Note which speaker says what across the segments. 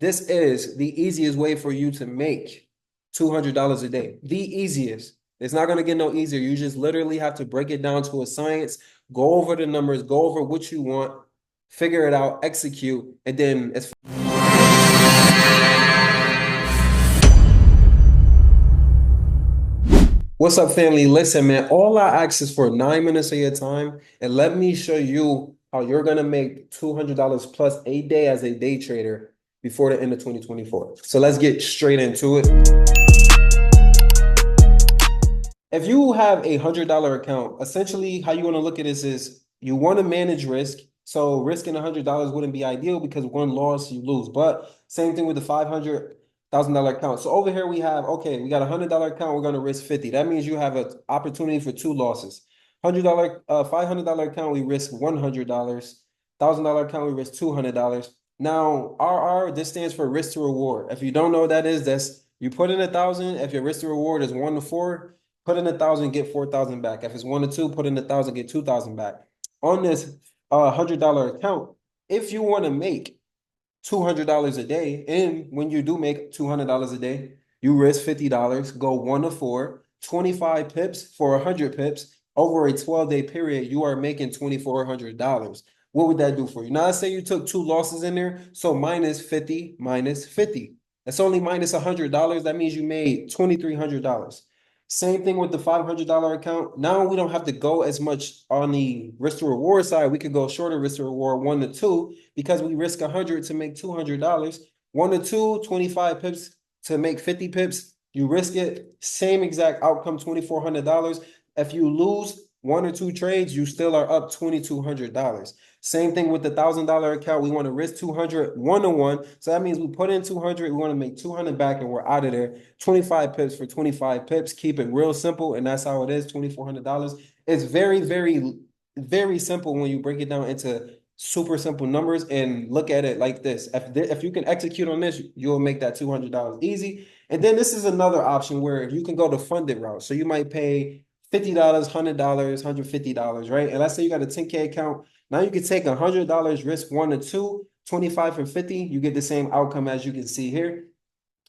Speaker 1: This is the easiest way for you to make $200 a day. The easiest. It's not going to get no easier. You just literally have to break it down to a science, go over the numbers, go over what you want, figure it out, execute, and then as What's up, family? Listen, man, all I ask is for 9 minutes of your time, and let me show you how you're gonna make $200 plus a day as a day trader before the end of 2024. So let's get straight into it. If you have a $100 account, essentially how you want to look at this is you want to manage risk. So risking $100 wouldn't be ideal because one loss you lose. But same thing with the $500,000 account. So over here we have, okay, we got a $100 account. We're going to risk 50. That means you have an opportunity for two losses. $500 account, we risk $100. $1,000 account, we risk $200. Now, RR, this stands for risk to reward. If you don't know what that is, that's you put in 1,000. If your risk to reward is 1 to 4, put in 1,000, get 4,000 back. If it's 1 to 2, put in 1,000, get 2,000 back. On this $100 account, if you want to make $200 a day, and when you do make $200 a day, you risk $50, go 1 to 4, 25 pips for 100 pips over a 12-day period, you are making $2,400. What would that do for you? Now, let's say you took two losses in there, so minus 50 minus 50. That's only minus $100. That means you made $2,300. Same thing with the $500 account. Now we don't have to go as much on the risk to reward side. We could go shorter risk to reward 1 to 2 because we risk 100 to make $200. 1 to 2, 25 pips to make 50 pips. You risk it. Same exact outcome, $2,400. If you lose 1 or 2 trades, you still are up $2,200. Same thing with the $1,000 account. We want to risk 200 1-to-1. So that means we put in 200, we want to make 200 back, and we're out of there. 25 pips for 25 pips. Keep it real simple, and that's how it is. $2,400. It's very, very, very simple when you break it down into super simple numbers and look at it like this. If you can execute on this, you'll make that $200 easy. And then this is another option where you can go the funded route. So you might pay $50, $100, $150, right? And let's say you got a 10K account. Now you can take $100, risk 1 to 2, 25 for 50. You get the same outcome as you can see here.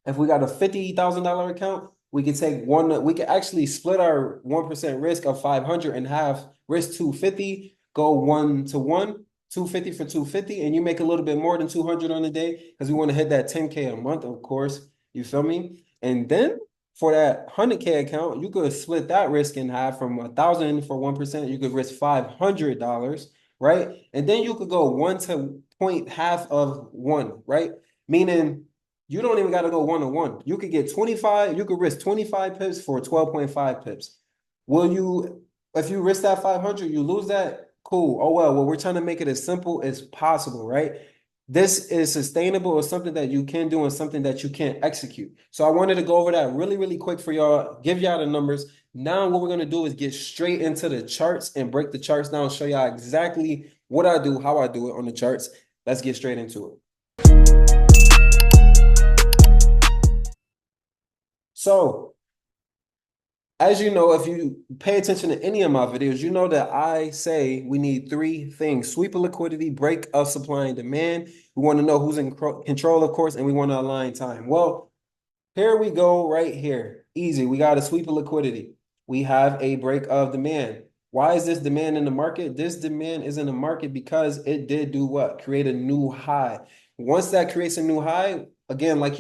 Speaker 1: If we got a $50,000 account, we can take one. We can actually split our 1% risk of 500 in half. Risk 250, go 1 to 1, 250 for 250, and you make a little bit more than 200 on the day because we want to hit that 10K a month, of course. You feel me? And then for that 100K account, you could split that risk in half from 1,000 for 1%. You could risk $500, right? And then you could go 1 to point half of 1, right? Meaning you don't even got to go 1 to 1. You could get 25, you could risk 25 pips for 12.5 pips. Will you, if you risk that 500, you lose that? Cool. Oh, well, we're trying to make it as simple as possible, right? This is sustainable or something that you can do and something that you can't execute. So I wanted to go over that really, really quick for y'all, give y'all the numbers. Now what we're going to do is get straight into the charts and break the charts down, show y'all exactly what I do, how I do it on the charts. Let's get straight into it. So, as you know, if you pay attention to any of my videos, you know that I say we need 3 things: sweep of liquidity, break of supply and demand. We want to know who's in control, of course, and we want to align time. Well, here we go right here. Easy. We got a sweep of liquidity. We have a break of demand. Why is this demand in the market? This demand is in the market because it did do what? Create a new high. Once that creates a new high, again, like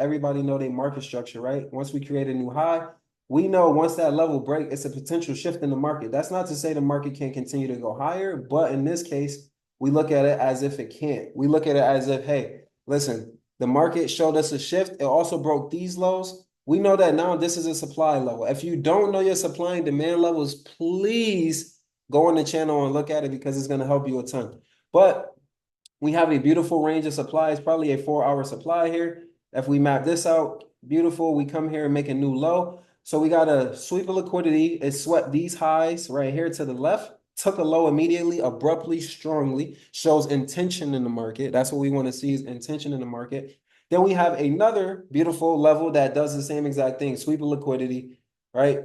Speaker 1: everybody know their market structure, right? Once we create a new high, we know once that level break, it's a potential shift in the market. That's not to say the market can't continue to go higher, but in this case, we look at it as if it can't. We look at it as if, hey, listen, the market showed us a shift. It also broke these lows. We know that now this is a supply level. If you don't know your supply and demand levels, please go on the channel and look at it because it's going to help you a ton. But we have a beautiful range of supply. It's probably a 4-hour supply here. If we map this out, beautiful. We come here and make a new low. So we got a sweep of liquidity. It swept these highs right here to the left, took a low immediately, abruptly, strongly, shows intention in the market. That's what we want to see, is intention in the market. Then we have another beautiful level that does the same exact thing, sweep of liquidity, right?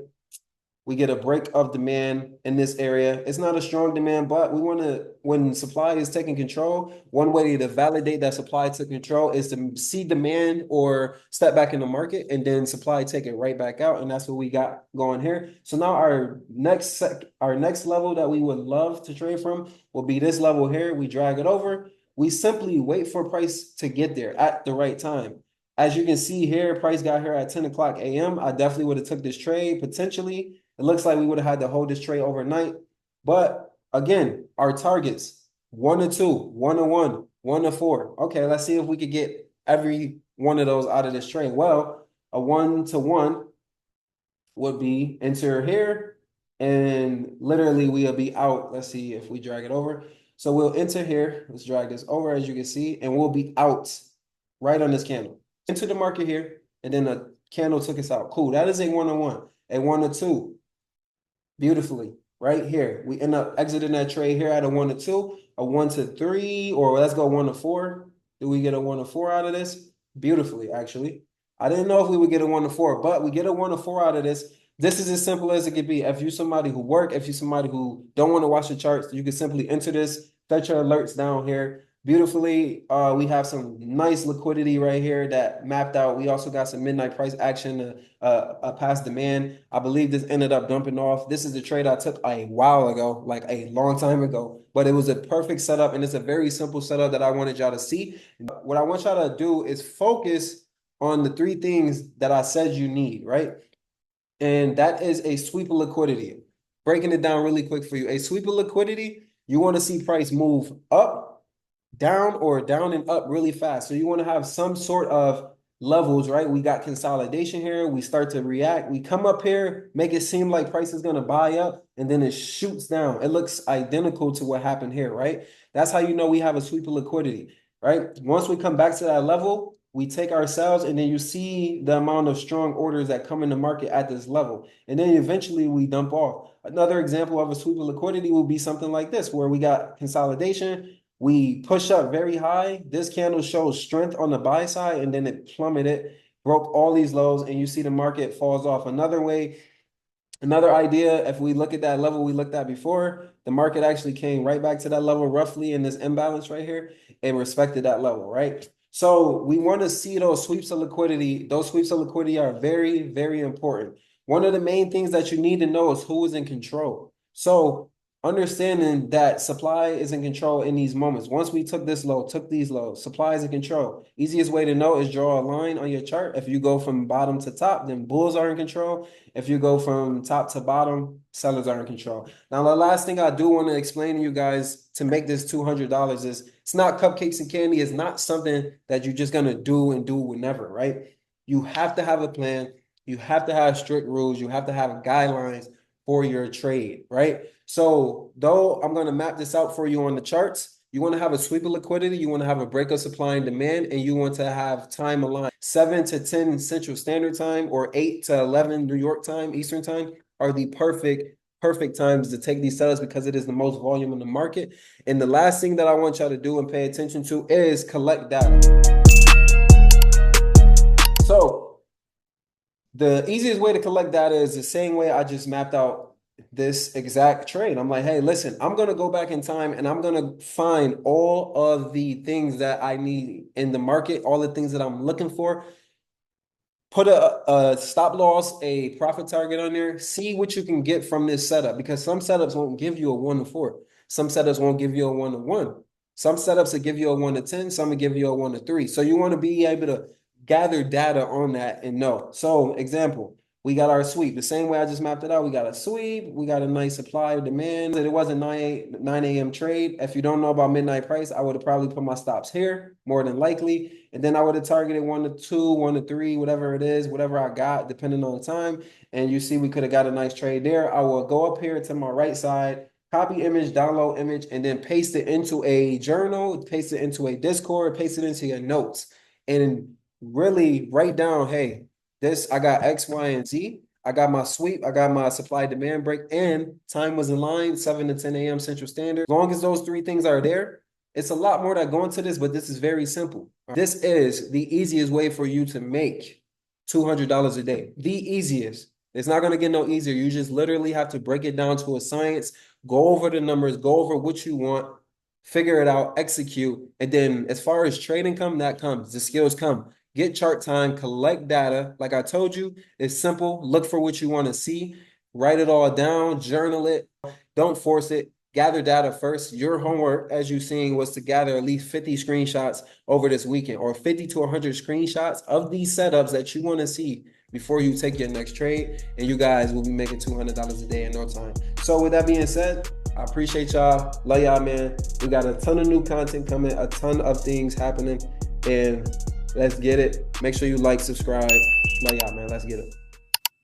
Speaker 1: We get a break of demand in this area. It's not a strong demand, but we want to, when supply is taking control, one way to validate that supply took control is to see demand or step back in the market and then supply take it right back out. And that's what we got going here. So now our next level that we would love to trade from will be this level here. We drag it over. We simply wait for price to get there at the right time. As you can see here, price got here at 10 o'clock a.m. I definitely would have took this trade potentially. It looks like we would have had to hold this trade overnight. But again, our targets, 1 to 2, 1 to 1, 1 to 4. Okay, let's see if we could get every one of those out of this trade. Well, a 1 to 1 would be enter here, and literally we'll be out. Let's see if we drag it over. So we'll enter here. Let's drag this over, as you can see, and we'll be out right on this candle. Into the market here, and then a candle took us out. Cool. That is a 1 to 1, a 1 to 2. Beautifully, right here. We end up exiting that trade here at a 1 to 2, a 1 to 3, or let's go 1 to 4. Do we get a 1 to 4 out of this? Beautifully, actually. I didn't know if we would get a 1 to 4, but we get a 1 to 4 out of this. This is as simple as it could be. If you're somebody who work, if you're somebody who don't want to watch the charts, you can simply enter this, set your alerts down here. Beautifully, we have some nice liquidity right here that mapped out. We also got some midnight price action, past demand. I believe this ended up dumping off. This is the trade I took a while ago, like a long time ago, but it was a perfect setup, and it's a very simple setup that I wanted y'all to see. What I want y'all to do is focus on the 3 things that I said you need, right? And that is a sweep of liquidity. Breaking it down really quick for you. A sweep of liquidity, you want to see price move up, down, or down and up really fast. So you want to have some sort of levels, right? We got consolidation here. We start to react. We come up here, make it seem like price is going to buy up, and then it shoots down. It looks identical to what happened here, right? That's how you know we have a sweep of liquidity, right? Once we come back to that level, we take ourselves, and then you see the amount of strong orders that come in the market at this level. And then eventually we dump off. Another example of a sweep of liquidity will be something like this, where we got consolidation. We push up very high. This candle shows strength on the buy side, and then it plummeted, broke all these lows, and you see the market falls off. Another idea, if we look at that level we looked at before, the market actually came right back to that level roughly in this imbalance right here and respected that level, right? So we want to see those sweeps of liquidity. Those sweeps of liquidity are very, very important. One of the main things that you need to know is who is in control. So understanding that supply is in control in these moments. Once we took this low, took these lows, supply is in control. Easiest way to know is draw a line on your chart. If you go from bottom to top, then bulls are in control. If you go from top to bottom, sellers are in control. Now, the last thing I do want to explain to you guys to make this $200 is it's not cupcakes and candy. It's not something that you're just going to do and do whenever, right? You have to have a plan. You have to have strict rules. You have to have guidelines for your trade, right? So though I'm going to map this out for you on the charts, you want to have a sweep of liquidity, you want to have a break of supply and demand, and you want to have time aligned. 7 to 10 Central Standard Time or 8 to 11 New York time, Eastern time are the perfect times to take these setups because it is the most volume in the market. And the last thing that I want y'all to do and pay attention to is collect data. So the easiest way to collect data is the same way I just mapped out this exact trade. I'm like, hey, listen, I'm going to go back in time and I'm going to find all of the things that I need in the market, all the things that I'm looking for. Put a stop loss, a profit target on there. See what you can get from this setup, because some setups won't give you a 1 to 4. Some setups won't give you a 1 to 1. Some setups will give you a 1 to 10. Some will give you a 1 to 3. So you want to be able to gather data on that and know. So example, we got our sweep. The same way I just mapped it out, we got a sweep. We got a nice supply of demand. It was a 9 a.m. trade. If you don't know about midnight price, I would have probably put my stops here, more than likely. And then I would have targeted 1 to 2, 1 to 3, whatever it is, whatever I got, depending on the time. And you see we could have got a nice trade there. I will go up here to my right side, copy image, download image, and then paste it into a journal, paste it into a Discord, paste it into your notes. And really write down, hey, this, I got X, Y, and Z. I got my sweep. I got my supply demand break, and time was in line, 7 to 10 a.m. Central Standard. As long as those 3 things are there, it's a lot more that go into this, but this is very simple. This is the easiest way for you to make $200 a day. The easiest. It's not going to get no easier. You just literally have to break it down to a science, go over the numbers, go over what you want, figure it out, execute. And then as far as trading come, that comes. The skills come. Get chart time, collect data. Like I told you, it's simple. Look for what you want to see, write it all down, journal it. Don't force it. Gather data first. Your homework, as you've seen, was to gather at least 50 screenshots over this weekend, or 50 to 100 screenshots of these setups that you want to see before you take your next trade. And you guys will be making $200 a day in no time. So with that being said, I appreciate y'all. Love y'all, man. We got a ton of new content coming, a ton of things happening, and let's get it. Make sure you like, subscribe. Love y'all, man. Let's get it.